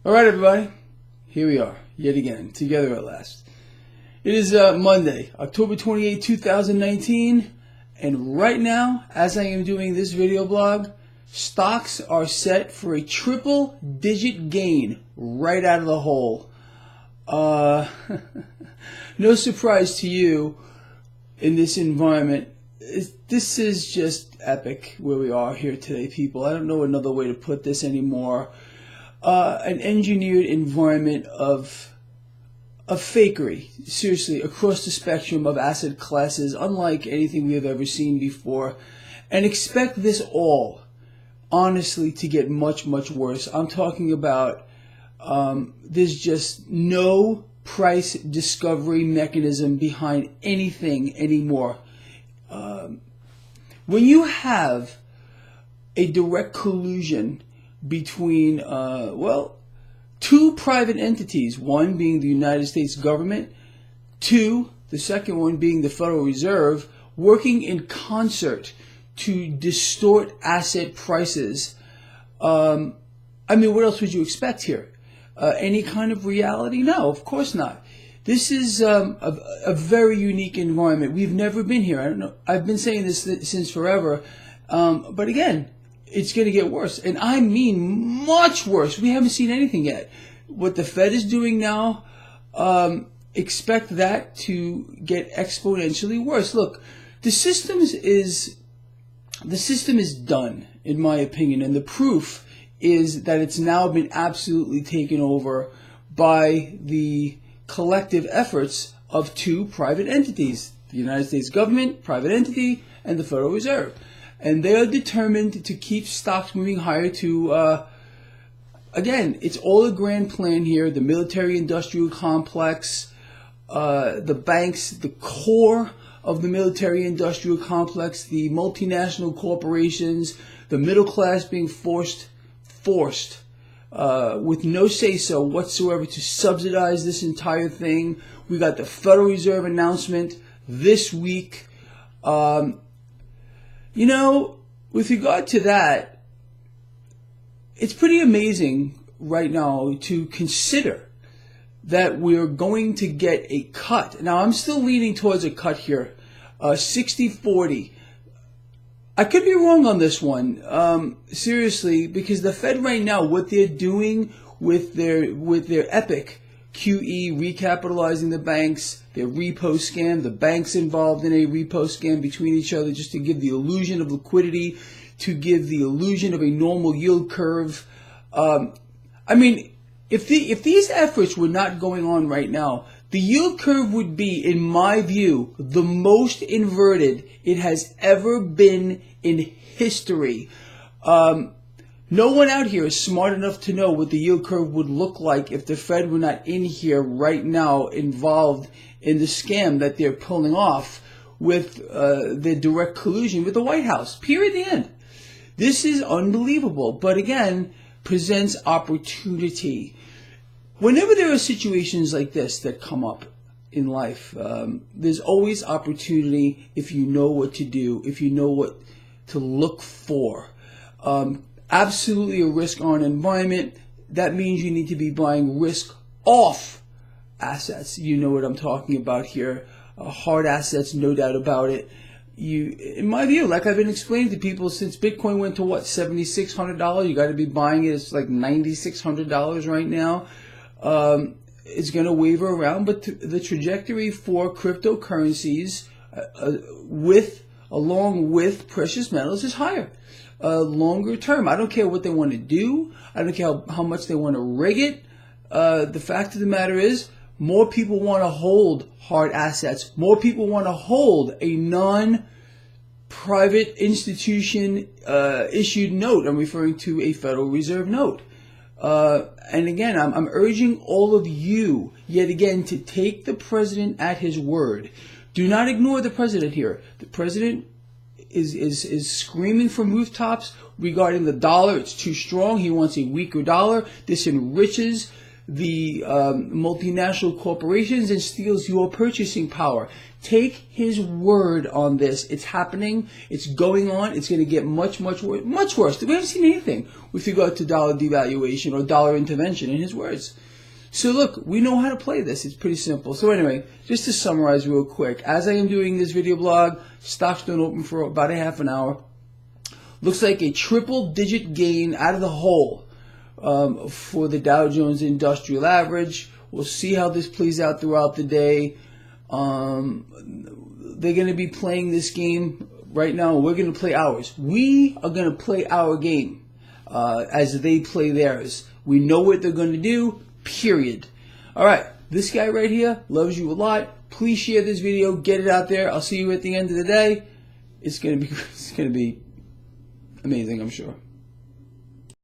All right, everybody, here we are, yet again, together at last. It is Monday, October 28, 2019, and right now, as I am doing this video blog, stocks are set for a triple-digit gain right out of the hole. No surprise to you in this environment. This is just epic where we are here today, people. I don't know another way to put this anymore. An engineered environment of fakery, seriously, across the spectrum of asset classes, unlike anything we have ever seen before. And expect this all, honestly, to get much, much worse. I'm talking about there's just no price discovery mechanism behind anything anymore. When you have a direct collusion between, two private entities, one being the United States government, two, the second one being the Federal Reserve, working in concert to distort asset prices. What else would you expect here? Any kind of reality? No, of course not. This is a very unique environment. We've never been here. I don't know. I've been saying this since forever. But again, it's going to get worse. And I mean much worse. We haven't seen anything yet. What the Fed is doing now, expect that to get exponentially worse. Look, the system is done, in my opinion. And the proof is that it's now been absolutely taken over by the collective efforts of two private entities, the United States government, private entity, and the Federal Reserve. And they are determined to keep stocks moving higher to, again, it's all a grand plan here. The military-industrial complex, the banks, the core of the military-industrial complex, the multinational corporations, the middle class being forced with no say-so whatsoever to subsidize this entire thing. We got the Federal Reserve announcement this week. With regard to that, it's pretty amazing right now to consider that we're going to get a cut. Now, I'm still leaning towards a cut here, 60-40. I could be wrong on this one, seriously, because the Fed right now, what they're doing with their epic QE, recapitalizing the banks, their repo scam, the banks involved in a repo scam between each other just to give the illusion of liquidity, to give the illusion of a normal yield curve. If these efforts were not going on right now, the yield curve would be, in my view, the most inverted it has ever been in history. No one out here is smart enough to know what the yield curve would look like if the Fed were not in here right now involved in the scam that they're pulling off with the direct collusion with the White House. Period. The end. This is unbelievable, but again, presents opportunity. Whenever there are situations like this that come up in life, there's always opportunity if you know what to do, if you know what to look for. Absolutely a risk-on environment. That means you need to be buying risk-off assets. You know what I'm talking about here. Hard assets, no doubt about it. In my view, like I've been explaining to people since Bitcoin went to what, $7,600? You got to be buying it. It's like $9,600 right now. It's going to waver around, but the trajectory for cryptocurrencies, along with precious metals, is higher. Longer term. I don't care what they want to do. I don't care how much they want to rig it. The fact of the matter is, more people want to hold hard assets. More people want to hold a non-private institution issued note. I'm referring to a Federal Reserve note. And again, I'm urging all of you, yet again, to take the president at his word. Do not ignore the president here. The president is screaming from rooftops regarding the dollar. It's too strong. He wants a weaker dollar. This enriches the multinational corporations and steals your purchasing power. Take his word on this. It's happening. It's going on. It's going to get much, much worse. Much worse. We haven't seen anything with regard to dollar devaluation or dollar intervention, in his words. So look, we know how to play this. It's pretty simple. So anyway, just to summarize real quick, as I am doing this video blog, stocks don't open for about a half an hour. Looks like a triple-digit gain out of the hole for the Dow Jones Industrial Average. We'll see how this plays out throughout the day. They're going to be playing this game right now. We're going to play ours. We are going to play our game as they play theirs. We know what they're going to do, period. All right, this guy right here loves you a lot. Please share this video. Get it out there. I'll see you at the end of the day. It's going to be amazing, I'm sure.